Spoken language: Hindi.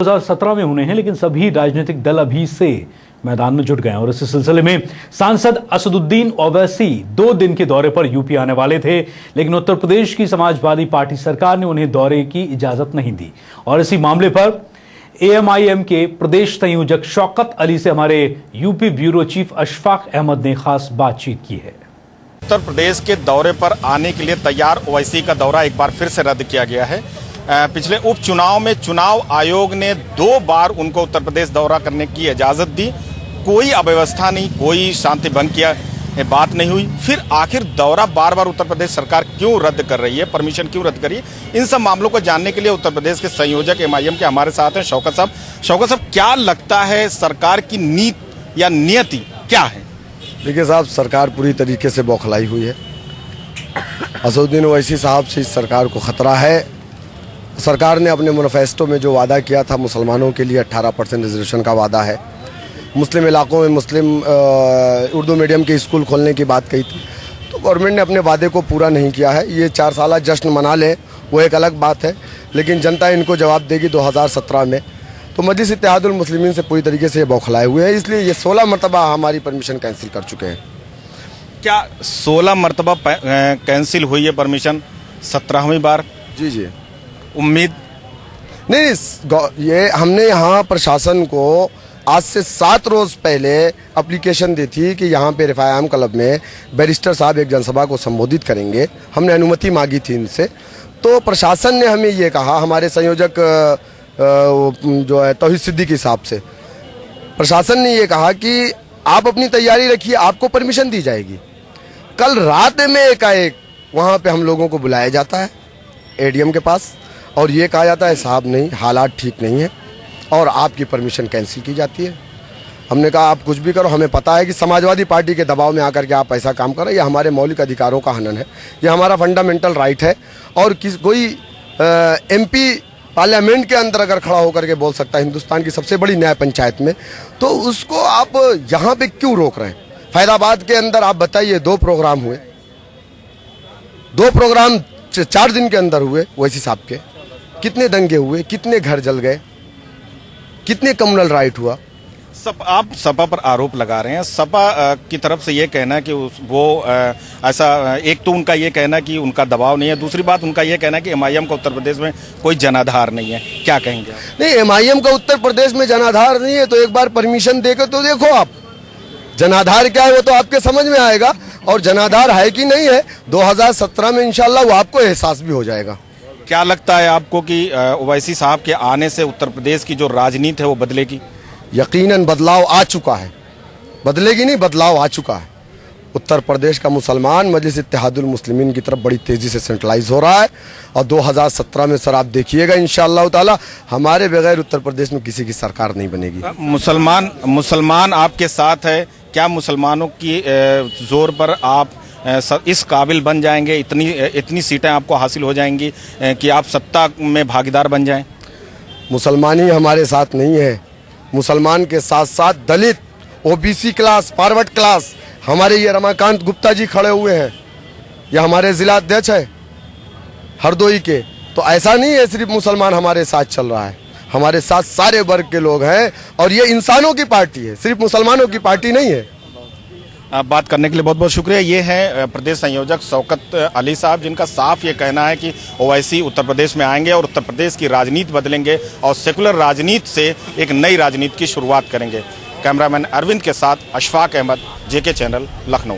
2017 में होने हैं, लेकिन सभी राजनीतिक दल अभी से मैदान में जुट गए हैं और इसी सिलसिले में सांसद असदुद्दीन ओवैसी 2 दिन के दौरे पर यूपी आने वाले थे, लेकिन उत्तर प्रदेश की समाजवादी पार्टी सरकार ने उन्हें दौरे की इजाजत नहीं दी और इसी मामले पर एएमआईएम के प्रदेश संयोजक शौकत अली से हमारे UP bureau chief Ashfaq Ahmad ने खास बातचीत की है। उत्तर प्रदेश के दौरे पर आने के लिए तैयार ओवैसी का दौरा एक बार फिर से रद्द किया गया है। पिछले उपचुनाव में चुनाव आयोग ने 2 बार उनको उत्तर प्रदेश दौरा करने की इजाजत दी, कोई अव्यवस्था नहीं, कोई शांति भंग किया बात नहीं हुई। फिर आखिर दौरा बार बार उत्तर प्रदेश सरकार क्यों रद्द कर रही है, परमिशन क्यों रद्द कर रही है, इन सब मामलों को जानने के लिए उत्तर प्रदेश के संयोजक एमआईएम के हमारे साथ हैं शौकत साहब। शौकत साहब, क्या लगता है सरकार की नीति या नियति क्या है? देखिए साहब, सरकार पूरी तरीके से बौखलाई हुई है। असदुद्दीन ओवैसी साहब से इस सरकार को खतरा है। सरकार ने अपने मैनिफेस्टो में जो वादा किया था, मुसलमानों के लिए 18% रिजर्वेशन का वादा है, मुस्लिम इलाकों में मुस्लिम उर्दू मीडियम के स्कूल खोलने की बात कही थी, तो गवर्नमेंट ने अपने वादे को पूरा नहीं किया है। ये 4 साल जश्न मना लें वो एक अलग बात है, लेकिन जनता इनको जवाब देगी 2017 में। तो मजलिस इत्तेहादुल मुस्लिमीन से पूरी तरीके से ये बौखलाए हुए हैं, इसलिए ये 16 मरतबा हमारी परमिशन कैंसिल कर चुके हैं। क्या 16 मरतबा कैंसिल हुई है परमिशन, 17वीं बार? जी उम्मीद नहीं, ये हमने यहाँ प्रशासन को आज से 7 रोज पहले एप्लीकेशन दी थी कि यहाँ पे रिफायाम क्लब में बैरिस्टर साहब एक जनसभा को संबोधित करेंगे। हमने अनुमति मांगी थी इनसे, तो प्रशासन ने हमें ये कहा, हमारे संयोजक जो है तौहीद सिद्दीकी साहब से, प्रशासन ने ये कहा कि आप अपनी तैयारी रखिए, आपको परमिशन दी जाएगी। कल रात में एकाएक वहाँ पे हम लोगों को बुलाया जाता है एडीएम के पास और ये कहा जाता है साहब नहीं, हालात ठीक नहीं है और आपकी परमिशन कैंसिल की जाती है। हमने कहा आप कुछ भी करो, हमें पता है कि समाजवादी पार्टी के दबाव में आकर के आप ऐसा काम करो, ये हमारे मौलिक अधिकारों का हनन है, ये हमारा फंडामेंटल राइट है। और कोई एमपी पार्लियामेंट के अंदर अगर खड़ा होकर के बोल सकता है हिंदुस्तान की सबसे बड़ी न्याय पंचायत में, तो उसको आप यहाँ पे क्यों रोक रहे हैं? फैजाबाद के अंदर आप बताइए 2 प्रोग्राम हुए, 2 प्रोग्राम 4 दिन के अंदर हुए ओवैसी साहब के, कितने दंगे हुए, कितने घर जल गए, कितने कम्युनल राइट हुआ। आप सपा पर आरोप लगा रहे हैं, सपा की तरफ से ये कहना है कि वो ऐसा, एक तो उनका ये कहना कि उनका दबाव नहीं है, दूसरी बात उनका ये कहना है कि एमआईएम का उत्तर प्रदेश में कोई जनाधार नहीं है। क्या कहेंगे? नहीं, एमआईएम का उत्तर प्रदेश में जनाधार नहीं है तो एक बार परमिशन देकर तो देखो आप, जनाधार क्या है वो तो आपके समझ में आएगा, और जनाधार है कि नहीं है 2017 में इंशाल्लाह वो आपको एहसास भी हो जाएगा। क्या लगता है आपको कि ओवैसी साहब के आने से उत्तर प्रदेश की जो राजनीति है वो बदलेगी? यकीनन बदलाव आ चुका है, बदलेगी नहीं, बदलाव आ चुका है। उत्तर प्रदेश का मुसलमान मजलिस इत्तेहादुल मुस्लिमीन की तरफ बड़ी तेजी से सेंट्रलाइज हो रहा है और 2017 में सर आप देखिएगा इंशाअल्लाह ताला हमारे बगैर उत्तर प्रदेश में किसी की सरकार नहीं बनेगी। मुसलमान आपके साथ है, क्या मुसलमानों की जोर पर आप इस काबिल बन जाएंगे, इतनी सीटें आपको हासिल हो जाएंगी कि आप सत्ता में भागीदार बन जाएं? मुसलमान ही हमारे साथ नहीं है, मुसलमान के साथ साथ दलित, ओबीसी क्लास, फॉरवर्ड क्लास, हमारे ये रमाकांत गुप्ता जी खड़े हुए हैं, ये हमारे जिला अध्यक्ष है हरदोई के। तो ऐसा नहीं है सिर्फ मुसलमान हमारे साथ चल रहा है, हमारे साथ सारे वर्ग के लोग हैं और ये इंसानों की पार्टी है, सिर्फ मुसलमानों की पार्टी नहीं है। बात करने के लिए बहुत बहुत शुक्रिया। ये है प्रदेश संयोजक शौकत अली साहब, जिनका साफ ये कहना है कि ओवैसी उत्तर प्रदेश में आएंगे और उत्तर प्रदेश की राजनीति बदलेंगे और सेकुलर राजनीति से एक नई राजनीति की शुरुआत करेंगे। कैमरामैन अरविंद के साथ अशफाक अहमद, जेके चैनल, लखनऊ।